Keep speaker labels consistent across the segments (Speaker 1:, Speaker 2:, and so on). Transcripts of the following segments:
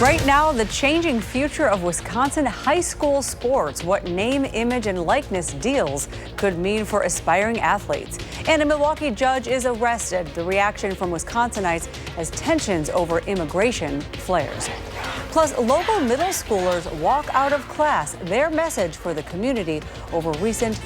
Speaker 1: Right now, the changing future of Wisconsin high school sports, what name, image, and likeness deals could mean for aspiring athletes. And a Milwaukee judge is arrested. The reaction from Wisconsinites as tensions over immigration flares. Plus, local middle schoolers walk out of class, their message for the community over recent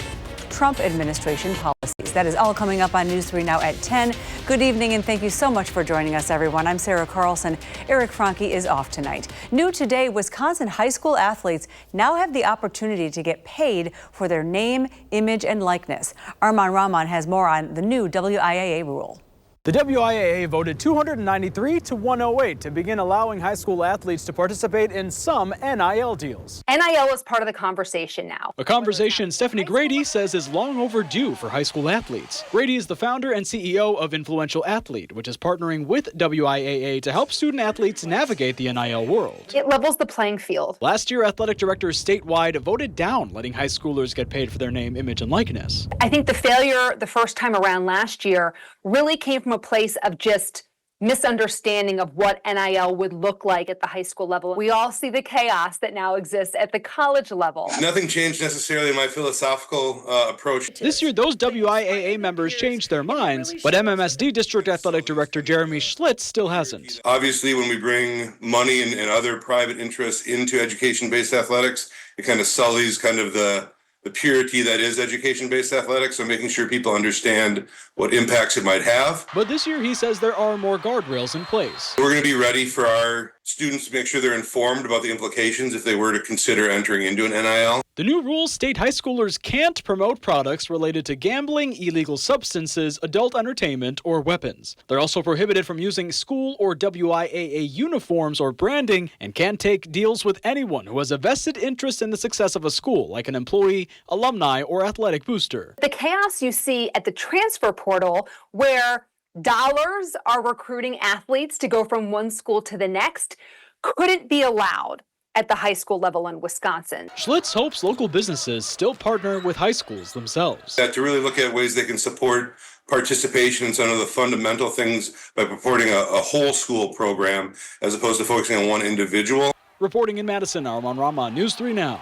Speaker 1: Trump administration policies. That is all coming up on News 3 now at 10. Good evening and thank you so much for joining us, everyone. I'm Sarah Carlson. Eric Franke is off tonight. New today, Wisconsin high school athletes now have the opportunity to get paid for their name, image, and likeness. Arman Rahman has more on the new WIAA rule.
Speaker 2: The WIAA voted 293 to 108 to begin allowing high school athletes to participate in some NIL deals.
Speaker 3: NIL is part of the conversation now.
Speaker 2: A conversation Stephanie Grady says is long overdue for high school athletes. Grady is the founder and CEO of Influential Athlete, which is partnering with WIAA to help student athletes navigate the NIL world.
Speaker 3: It levels the playing field.
Speaker 2: Last year, athletic directors statewide voted down letting high schoolers get paid for their name, image, and likeness.
Speaker 3: I think the failure the first time around last year really came from a place of just misunderstanding of what NIL would look like at the high school level. We all see the chaos that now exists at the college level.
Speaker 4: Nothing changed necessarily in my philosophical approach.
Speaker 2: This year, those WIAA members changed their minds, but MMSD District Athletic Director Jeremy Schlitz still hasn't.
Speaker 4: Obviously, when we bring money and other private interests into education-based athletics, it kind of sullies kind of the purity that is education-based athletics, so making sure people understand what impacts it might have.
Speaker 2: But this year, he says there are more guardrails in place.
Speaker 4: We're going to be ready for our students to make sure they're informed about the implications if they were to consider entering into an NIL.
Speaker 2: The new rules state high schoolers can't promote products related to gambling, illegal substances, adult entertainment, or weapons. They're also prohibited from using school or WIAA uniforms or branding and can't take deals with anyone who has a vested interest in the success of a school, like an employee, alumni, or athletic booster.
Speaker 3: The chaos you see at the transfer portal, where dollars are recruiting athletes to go from one school to the next, couldn't be allowed at the high school level in Wisconsin.
Speaker 2: Schlitz hopes local businesses still partner with high schools themselves.
Speaker 4: To really look at ways they can support participation in some of the fundamental things by purporting a whole school program as opposed to focusing on one individual.
Speaker 2: Reporting in Madison, Arman Rahman, News 3 Now.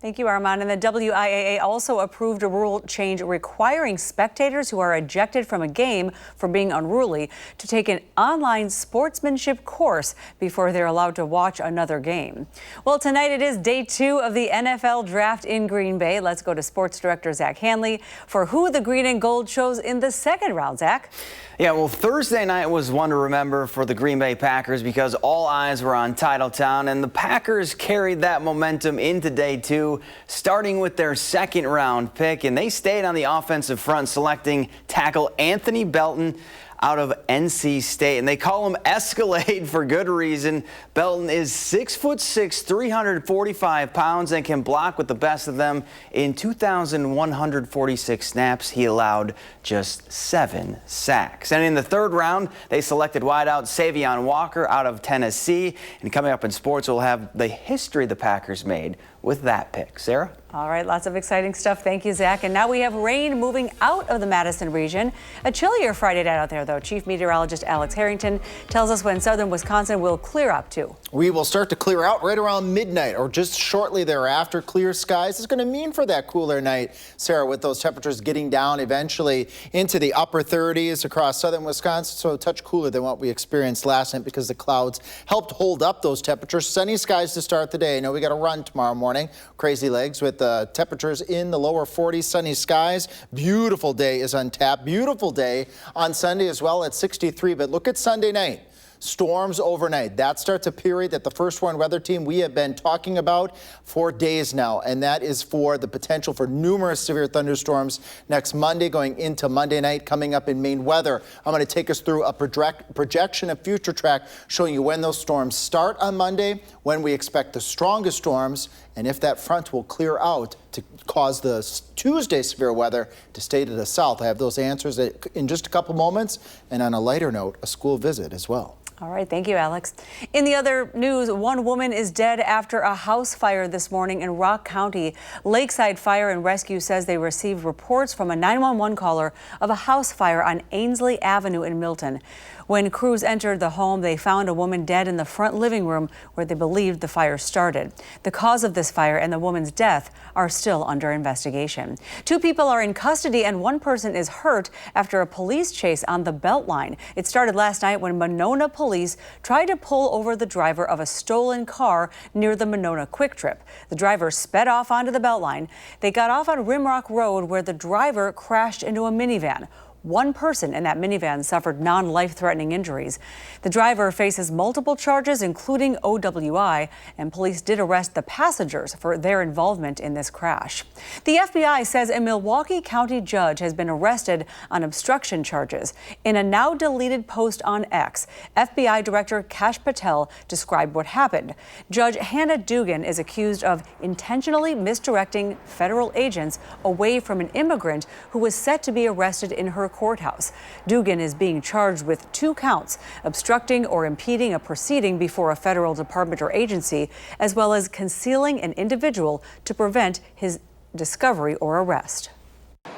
Speaker 1: Thank you, Arman. And the WIAA also approved a rule change requiring spectators who are ejected from a game for being unruly to take an online sportsmanship course before they're allowed to watch another game. Well, tonight it is day 2 of the NFL draft in Green Bay. Let's go to sports director Zach Hanley for who the green and gold chose in the second round. Zach?
Speaker 5: Yeah, well, Thursday night was one to remember for the Green Bay Packers because all eyes were on Titletown, and the Packers carried that momentum into day 2, starting with their second round pick, and they stayed on the offensive front, selecting tackle Anthony Belton out of NC State, and they call him Escalade for good reason. Belton is 6'6", 345 pounds, and can block with the best of them. In 2,146 snaps, he allowed just 7 sacks. And in the third round, they selected wideout Savion Walker out of Tennessee. And coming up in sports, we'll have the history the Packers made with that pick. Sarah?
Speaker 1: All right, lots of exciting stuff. Thank you, Zach. And now we have rain moving out of the Madison region. A chillier Friday night out there, though. Chief Meteorologist Alex Harrington tells us when southern Wisconsin will clear up, too.
Speaker 6: We will start to clear out right around midnight or just shortly thereafter. Clear skies is going to mean for that cooler night, Sarah, with those temperatures getting down eventually into the upper 30s across southern Wisconsin, so a touch cooler than what we experienced last night because the clouds helped hold up those temperatures. Sunny skies to start the day. I know we got to run tomorrow morning. Crazy legs with the temperatures in the lower 40s, sunny skies. Beautiful day is untapped. Beautiful day on Sunday as well at 63. But look at Sunday night. Storms overnight. That starts a period that the First Warn Weather Team we have been talking about for days now, and that is for the potential for numerous severe thunderstorms next Monday going into Monday night. Coming up in Maine weather, I'm going to take us through a projection of future track showing you when those storms start on Monday, when we expect the strongest storms, and if that front will clear out to cause the Tuesday severe weather to stay to the south. I have those answers in just a couple moments, and on a lighter note, a school visit as well.
Speaker 1: All right, thank you, Alex. In the other news, one woman is dead after a house fire this morning in Rock County. Lakeside Fire and Rescue says they received reports from a 911 caller of a house fire on Ainsley Avenue in Milton. When crews entered the home, they found a woman dead in the front living room where they believed the fire started. The cause of this fire and the woman's death are still under investigation. 2 people are in custody and 1 person is hurt after a police chase on the Beltline. It started last night when Monona police tried to pull over the driver of a stolen car near the Monona Quick Trip. The driver sped off onto the Beltline. They got off on Rimrock Road where the driver crashed into a minivan. 1 person in that minivan suffered non-life-threatening injuries. The driver faces multiple charges, including OWI, and police did arrest the passengers for their involvement in this crash. The FBI says a Milwaukee County judge has been arrested on obstruction charges. In a now-deleted post on X, FBI Director Kash Patel described what happened. Judge Hannah Dugan is accused of intentionally misdirecting federal agents away from an immigrant who was set to be arrested in her courthouse. Dugan is being charged with 2 counts, obstructing or impeding a proceeding before a federal department or agency, as well as concealing an individual to prevent his discovery or arrest.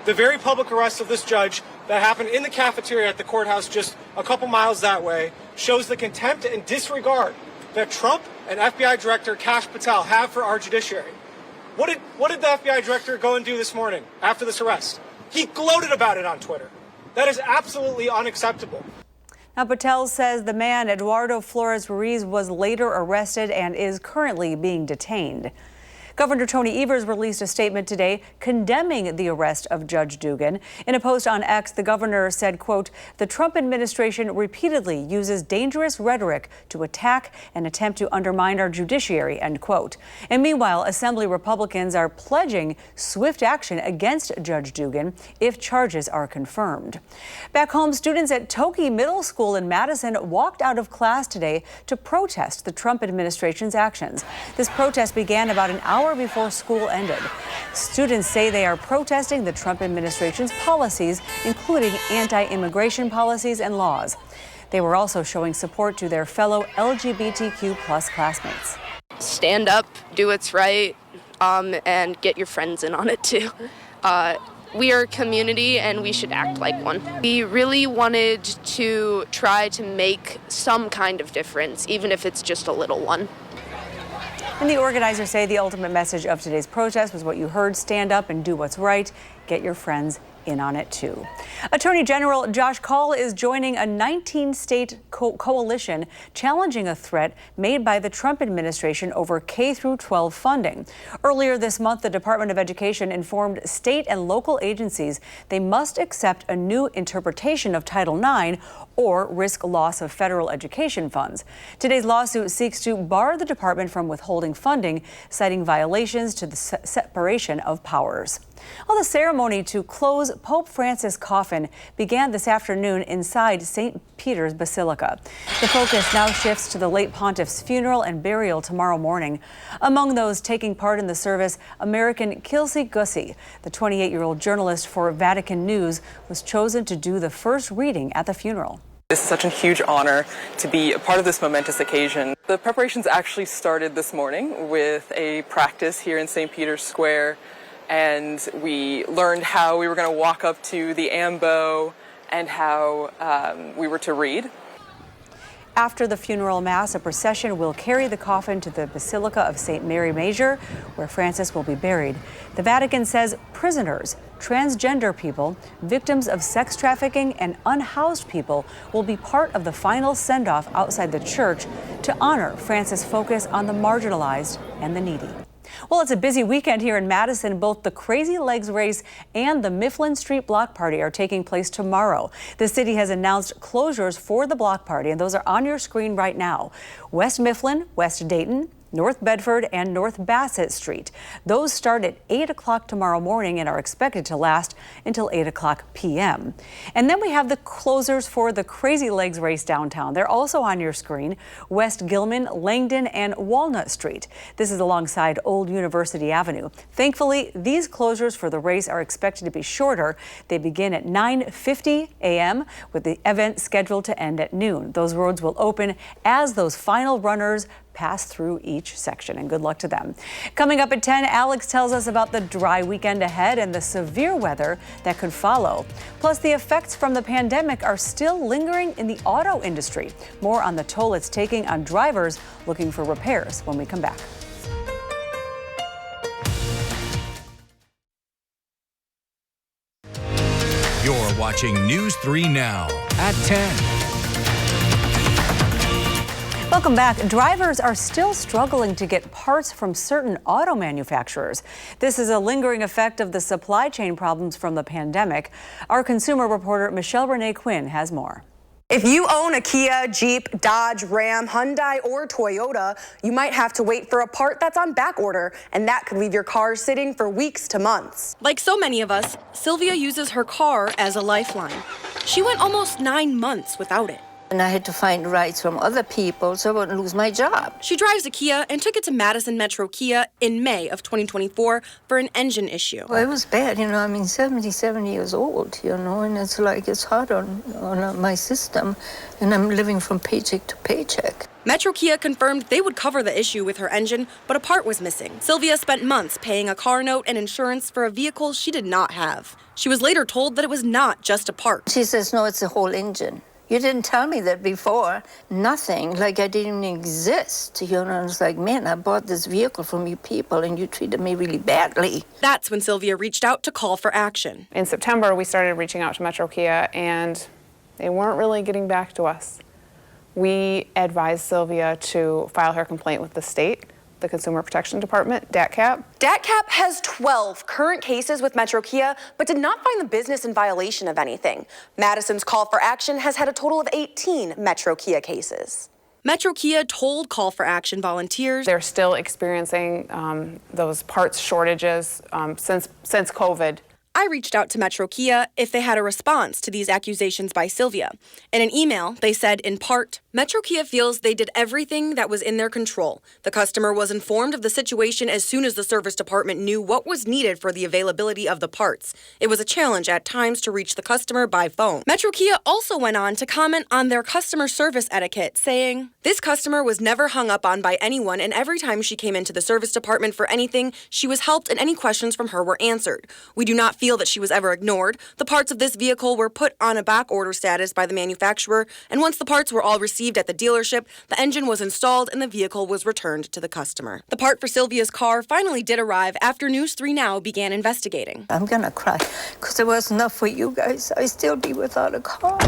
Speaker 7: The very public arrest of this judge that happened in the cafeteria at the courthouse just a couple miles that way shows the contempt and disregard that Trump and FBI Director Kash Patel have for our judiciary. What did the FBI Director go and do this morning after this arrest? He gloated about it on Twitter. That is absolutely unacceptable.
Speaker 1: Now, Patel says the man, Eduardo Flores Ruiz, was later arrested and is currently being detained. Governor Tony Evers released a statement today condemning the arrest of Judge Dugan. In a post on X, the governor said, quote, "The Trump administration repeatedly uses dangerous rhetoric to attack and attempt to undermine our judiciary," end quote. And meanwhile, Assembly Republicans are pledging swift action against Judge Dugan if charges are confirmed. Back home, students at Toki Middle School in Madison walked out of class today to protest the Trump administration's actions. This protest began about an hour before school ended. Students say they are protesting the Trump administration's policies, including anti-immigration policies and laws. They were also showing support to their fellow LGBTQ+ classmates.
Speaker 8: Stand up, do what's right, and get your friends in on it too. We are a community and we should act like one. We really wanted to try to make some kind of difference, even if it's just a little one.
Speaker 1: And the organizers say the ultimate message of today's protest was what you heard: stand up and do what's right. Get your friends in on it too. Attorney General Josh Kaul is joining a 19-state coalition challenging a threat made by the Trump administration over K-12 funding. Earlier this month, the Department of Education informed state and local agencies they must accept a new interpretation of Title IX or risk loss of federal education funds. Today's lawsuit seeks to bar the department from withholding funding, citing violations to the separation of powers. Well, the ceremony to close Pope Francis' coffin began this afternoon inside St. Peter's Basilica. The focus now shifts to the late pontiff's funeral and burial tomorrow morning. Among those taking part in the service, American Kelsey Gussie, the 28-year-old journalist for Vatican News, was chosen to do the first reading at the funeral.
Speaker 9: It's such a huge honor to be a part of this momentous occasion. The preparations actually started this morning with a practice here in St. Peter's Square, and we learned how we were going to walk up to the ambo and how we were to read.
Speaker 1: After the funeral mass, a procession will carry the coffin to the Basilica of St. Mary Major, where Francis will be buried. The Vatican says prisoners, transgender people, victims of sex trafficking, and unhoused people will be part of the final send-off outside the church to honor Francis' focus on the marginalized and the needy. Well, it's a busy weekend here in Madison. Both the Crazy Legs race and the Mifflin Street Block Party are taking place tomorrow. The city has announced closures for the block party, and those are on your screen right now. West Mifflin, West Dayton, North Bedford and North Bassett Street. Those start at 8 o'clock tomorrow morning and are expected to last until 8 o'clock p.m. And then we have the closers for the Crazy Legs race downtown. They're also on your screen. West Gilman, Langdon, and Walnut Street. This is alongside Old University Avenue. Thankfully, these closures for the race are expected to be shorter. They begin at 9:50 a.m. with the event scheduled to end at noon. Those roads will open as those final runners pass through each section, and good luck to them. Coming up at 10, Alex tells us about the dry weekend ahead and the severe weather that could follow. Plus, the effects from the pandemic are still lingering in the auto industry. More on the toll it's taking on drivers looking for repairs when we come back.
Speaker 10: You're watching News 3 Now at 10.
Speaker 1: Welcome back. Drivers are still struggling to get parts from certain auto manufacturers. This is a lingering effect of the supply chain problems from the pandemic. Our consumer reporter Michelle Renee Quinn has more.
Speaker 11: If you own a Kia, Jeep, Dodge, Ram, Hyundai, or Toyota, you might have to wait for a part that's on back order, and that could leave your car sitting for weeks to months.
Speaker 12: Like so many of us, Sylvia uses her car as a lifeline. She went almost 9 months without it.
Speaker 13: And I had to find rides from other people so I wouldn't lose my job.
Speaker 12: She drives a Kia and took it to Madison Metro Kia in May of 2024 for an engine issue.
Speaker 13: Well, it was bad, I mean, 77 years old, and it's like it's hard on my system, and I'm living from paycheck to paycheck.
Speaker 12: Metro Kia confirmed they would cover the issue with her engine, but a part was missing. Sylvia spent months paying a car note and insurance for a vehicle she did not have. She was later told that it was not just a part.
Speaker 13: She says, no, it's the whole engine. You didn't tell me that before. Nothing, like I didn't even exist. And it's like, man, I bought this vehicle from you people and you treated me really badly.
Speaker 12: That's when Sylvia reached out to call for action.
Speaker 14: In September, we started reaching out to Metro Kia and they weren't really getting back to us. We advised Sylvia to file her complaint with the state, the Consumer Protection Department, DATCAP.
Speaker 11: DATCAP has 12 current cases with Metro Kia, but did not find the business in violation of anything. Madison's call for action has had a total of 18 Metro Kia cases.
Speaker 12: Metro Kia told Call for Action volunteers
Speaker 14: they're still experiencing those parts shortages since COVID.
Speaker 12: I reached out to Metro Kia if they had a response to these accusations by Sylvia. In an email, they said, in part, Metro Kia feels they did everything that was in their control. The customer was informed of the situation as soon as the service department knew what was needed for the availability of the parts. It was a challenge at times to reach the customer by phone. Metro Kia also went on to comment on their customer service etiquette, saying, this customer was never hung up on by anyone, and every time she came into the service department for anything, she was helped and any questions from her were answered. We do not feel that she was ever ignored. The parts of this vehicle were put on a back order status by the manufacturer, and once the parts were all received at the dealership, the engine was installed and the vehicle was returned to the customer. The part for Sylvia's car finally did arrive after News 3 Now began investigating.
Speaker 13: I'm gonna cry because it wasn't enough for you guys. I'd still be without a car.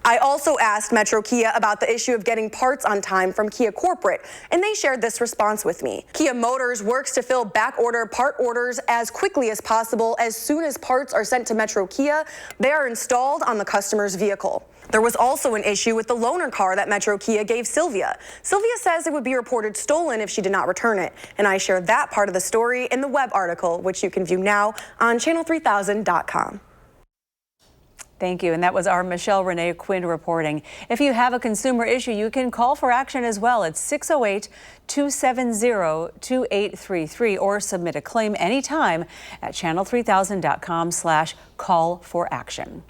Speaker 11: I also asked Metro Kia about the issue of getting parts on time from Kia Corporate, and they shared this response with me. Kia Motors works to fill back order part orders as quickly as possible. As soon as parts are sent to Metro Kia, they are installed on the customer's vehicle. There was also an issue with the loaner car that Metro Kia gave Sylvia. Sylvia says it would be reported stolen if she did not return it, and I shared that part of the story in the web article, which you can view now on channel3000.com.
Speaker 1: Thank you. And that was our Michelle Renee Quinn reporting. If you have a consumer issue, you can call for action as well at 608-270-2833 or submit a claim anytime at channel3000.com/call-for-action.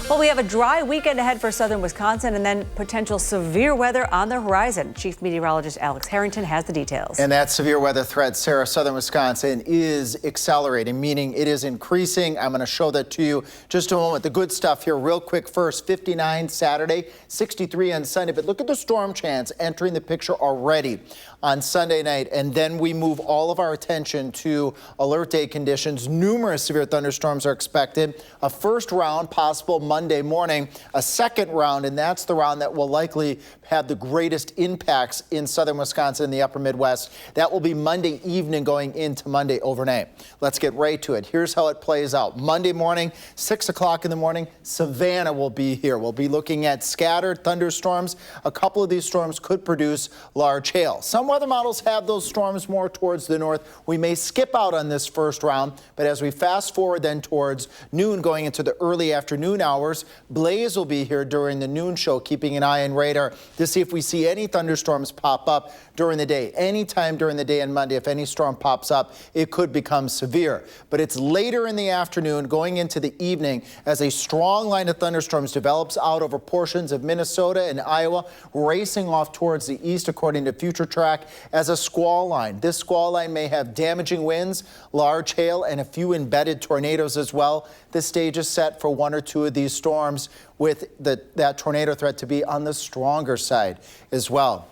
Speaker 1: Well, we have a dry weekend ahead for southern Wisconsin and then potential severe weather on the horizon. Chief Meteorologist Alex Harrington has the details.
Speaker 6: And that severe weather threat, Sarah, southern Wisconsin is accelerating, meaning it is increasing. I'm going to show that to you just a moment. The good stuff here real quick first. 59 Saturday, 63 on Sunday. But look at the storm chance entering the picture already on Sunday night. And then we move all of our attention to alert day conditions. Numerous severe thunderstorms are expected. A first round possible Monday morning, a second round, and that's the round that will likely have the greatest impacts in southern Wisconsin and the upper Midwest. That will be Monday evening going into Monday overnight. Let's get right to it. Here's how it plays out. Monday morning, 6 o'clock in the morning, Savannah will be here. We'll be looking at scattered thunderstorms. A couple of these storms could produce large hail. Some weather models have those storms more towards the north. We may skip out on this first round, but as we fast forward then towards noon going into the early afternoon hours, Blaze will be here during the noon show, keeping an eye on radar to see if we see any thunderstorms pop up during the day. Anytime during the day on Monday, if any storm pops up, it could become severe. But it's later in the afternoon going into the evening as a strong line of thunderstorms develops out over portions of Minnesota and Iowa, racing off towards the east according to Future Track as a squall line. This squall line may have damaging winds, large hail, and a few embedded tornadoes as well. The stage is set for one or two of these storms with that tornado threat to be on the stronger side as well.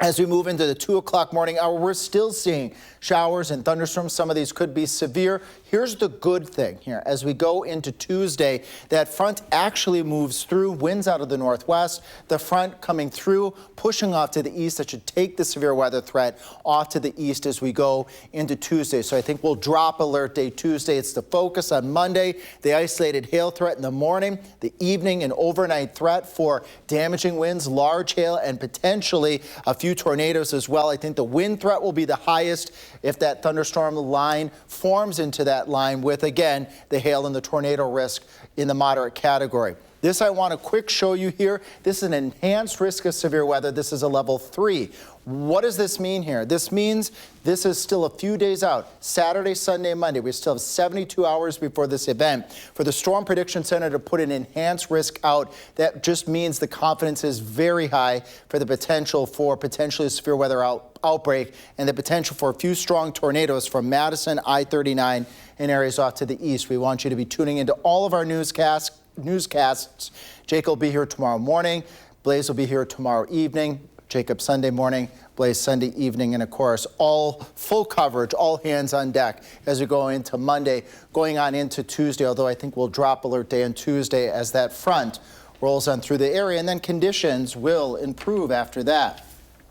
Speaker 6: As we move into the 2 o'clock morning hour, we're still seeing showers and thunderstorms. Some of these could be severe. Here's the good thing here. As we go into Tuesday, that front actually moves through, winds out of the northwest. The front coming through, pushing off to the east. That should take the severe weather threat off to the east as we go into Tuesday. So I think we'll drop alert day Tuesday. It's the focus on Monday. The isolated hail threat in the morning, the evening and overnight threat for damaging winds, large hail, and potentially a few tornadoes as well. I think the wind threat will be the highest if that thunderstorm line forms into that line with, again, the hail and the tornado risk in the moderate category. This I want to quick show you here. This is an enhanced risk of severe weather. This is a level 3. What does this mean here? This means this is still a few days out. Saturday, Sunday, and Monday. We still have 72 hours before this event. For the Storm Prediction Center to put an enhanced risk out, that just means the confidence is very high for the potential for potentially a severe weather outbreak and the potential for a few strong tornadoes from Madison, I-39, and areas off to the east. We want you to be tuning into all of our newscasts. Jake will be here tomorrow morning. Blaze will be here tomorrow evening. Jacob Sunday morning, Blaze Sunday evening, and of course, all full coverage, all hands on deck as we go into Monday, going on into Tuesday, although I think we'll drop alert day on Tuesday as that front rolls on through the area, and then conditions will improve after that.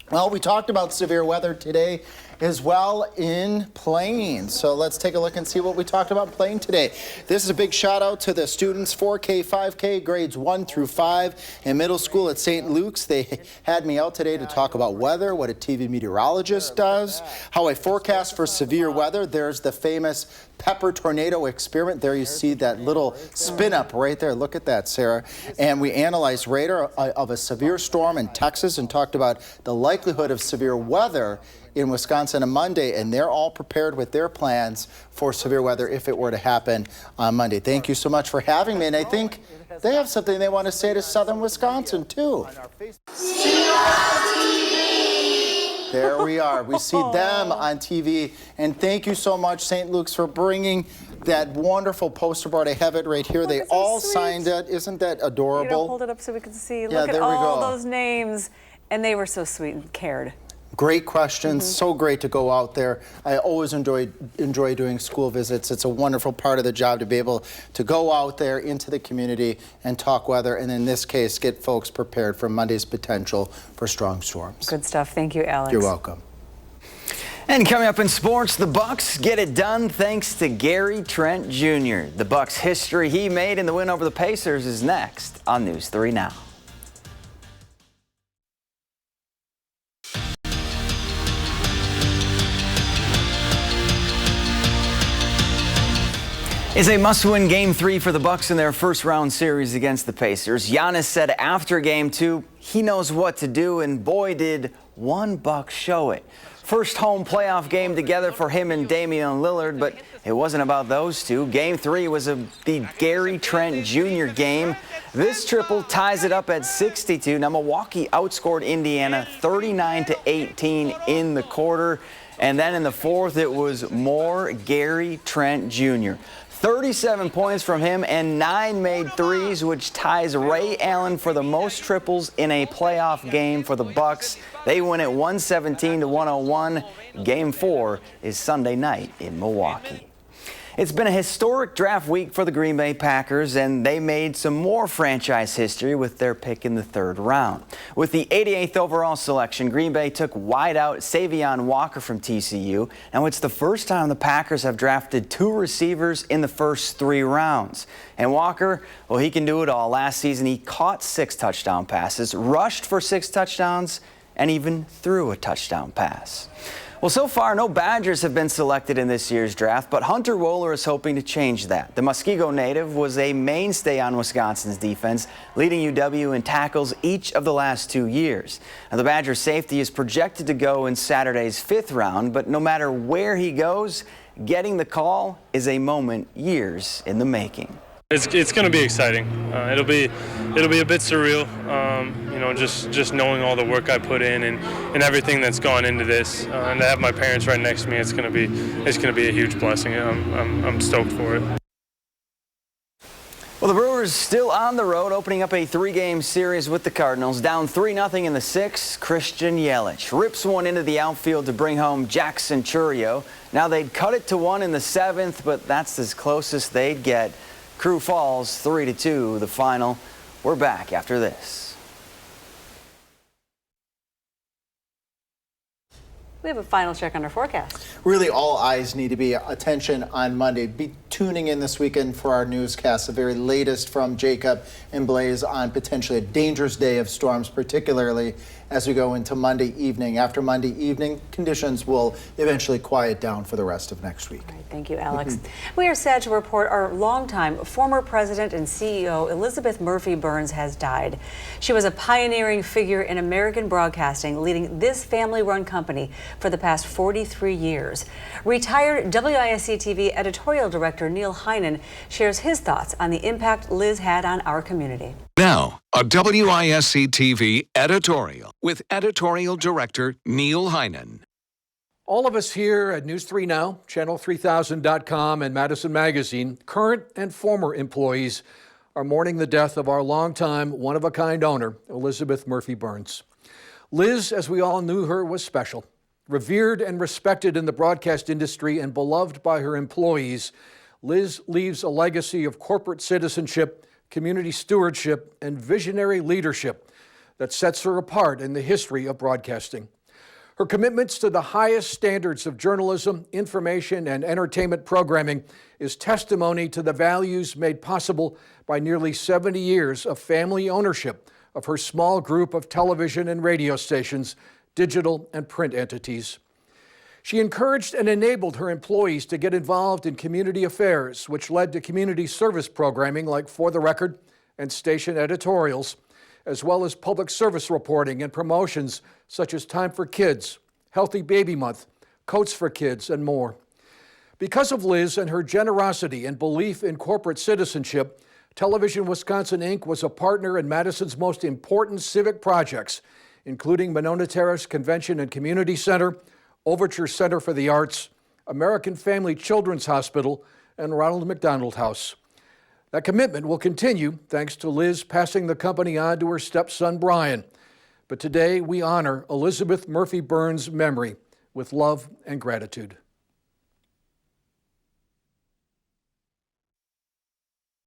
Speaker 6: Well, we talked about severe weather today as well in Plain. So let's take a look and see what we talked about in Plain today. This is a big shout out to the students, 4K, 5K, grades 1 through 5 in middle school at St. Luke's. They had me out today to talk about weather, what a TV meteorologist does, how I forecast for severe weather. There's the famous pepper tornado experiment. There you see that little spin up right there. Look at that, Sarah. And we analyzed radar of a severe storm in Texas and talked about the likelihood of severe weather in Wisconsin on Monday, and they're all prepared with their plans for severe weather if it were to happen on Monday. Thank you so much for having me, and I think they have something they want to say to Southern Wisconsin, too. There we are. We see them on TV, and thank you so much, St. Luke's, for bringing that wonderful poster board. I have it right here. They all signed it. Isn't that adorable?
Speaker 1: Hold it up so we can see.
Speaker 6: Yeah,
Speaker 1: Look at
Speaker 6: there we
Speaker 1: all
Speaker 6: go.
Speaker 1: those names, and they were so sweet and cared.
Speaker 6: Great questions. So great to go out there. I always enjoy doing school visits. It's a wonderful part of the job to be able to go out there into the community and talk weather, and in this case, get folks prepared for Monday's potential for strong storms.
Speaker 1: Good stuff. Thank you, Alex.
Speaker 6: You're welcome.
Speaker 5: And coming up in sports, the Bucks get it done thanks to Gary Trent Jr. The Bucks' history he made in the win over the Pacers is next on News 3 Now. It's a must-win Game 3 for the Bucks in their first-round series against the Pacers. Giannis said after Game 2 he knows what to do, and boy did one Buck show it. First home playoff game together for him and Damian Lillard, but it wasn't about those two. Game 3 was the Gary Trent Jr. game. This triple ties it up at 62. Now Milwaukee outscored Indiana 39-18 in the quarter, and then in the fourth it was more Gary Trent Jr. 37 points from him and 9 made threes, which ties Ray Allen for the most triples in a playoff game for the Bucks. They win it 117-101. Game 4 is Sunday night in Milwaukee. It's been a historic draft week for the Green Bay Packers, and they made some more franchise history with their pick in the 3rd round. With the 88th overall selection, Green Bay took wideout Savion Walker from TCU. Now, it's the first time the Packers have drafted 2 receivers in the first 3 rounds. And Walker, well, he can do it all. Last season, he caught 6 touchdown passes, rushed for 6 touchdowns, and even threw a touchdown pass. Well, so far, no Badgers have been selected in this year's draft, but Hunter Wohler is hoping to change that. The Muskego native was a mainstay on Wisconsin's defense, leading UW in tackles each of the last 2 years. Now, the Badger safety is projected to go in Saturday's 5th round, but no matter where he goes, getting the call is a moment years in the making.
Speaker 15: It's going to be exciting. It'll be a bit surreal, just knowing all the work I put in and everything that's gone into this, and to have my parents right next to me, it's going to be a huge blessing. I'm stoked for it.
Speaker 5: Well, the Brewers still on the road, opening up a 3-game series with the Cardinals. Down 3-0 in the 6th, Christian Yelich rips one into the outfield to bring home Jack Centurio. Now they'd cut it to 1 in the 7th, but that's as close as they'd get. Crew falls 3-2, the final. We're back after this.
Speaker 1: We have a final check on our forecast.
Speaker 6: Really, all eyes need to be attention on Monday. Be tuning in this weekend for our newscast, the very latest from Jacob and Blaze on potentially a dangerous day of storms, particularly as we go into Monday evening. After Monday evening, conditions will eventually quiet down for the rest of next week.
Speaker 1: All right, thank you, Alex. We are sad to report our longtime former president and CEO, Elizabeth Murphy Burns, has died. She was a pioneering figure in American broadcasting, leading this family-run company for the past 43 years. Retired WISC-TV editorial director Neil Heinen shares his thoughts on the impact Liz had on our community.
Speaker 16: Now, a WISC-TV editorial with editorial director Neil Heinen.
Speaker 17: All of us here at News 3 Now, Channel3000.com, and Madison Magazine, current and former employees, are mourning the death of our longtime, one-of-a-kind owner, Elizabeth Murphy Burns. Liz, as we all knew her, was special. Revered and respected in the broadcast industry and beloved by her employees, Liz leaves a legacy of corporate citizenship, community stewardship, and visionary leadership that sets her apart in the history of broadcasting. Her commitments to the highest standards of journalism, information, and entertainment programming is testimony to the values made possible by nearly 70 years of family ownership of her small group of television and radio stations, digital and print entities. She encouraged and enabled her employees to get involved in community affairs, which led to community service programming like For the Record and station editorials, as well as public service reporting and promotions such as Time for Kids, Healthy Baby Month, Coats for Kids, and more. Because of Liz and her generosity and belief in corporate citizenship, Television Wisconsin, Inc. was a partner in Madison's most important civic projects, including Monona Terrace Convention and Community Center, Overture Center for the Arts, American Family Children's Hospital, and Ronald McDonald House. That commitment will continue thanks to Liz passing the company on to her stepson, Brian. But today we honor Elizabeth Murphy Burns' memory with love and gratitude.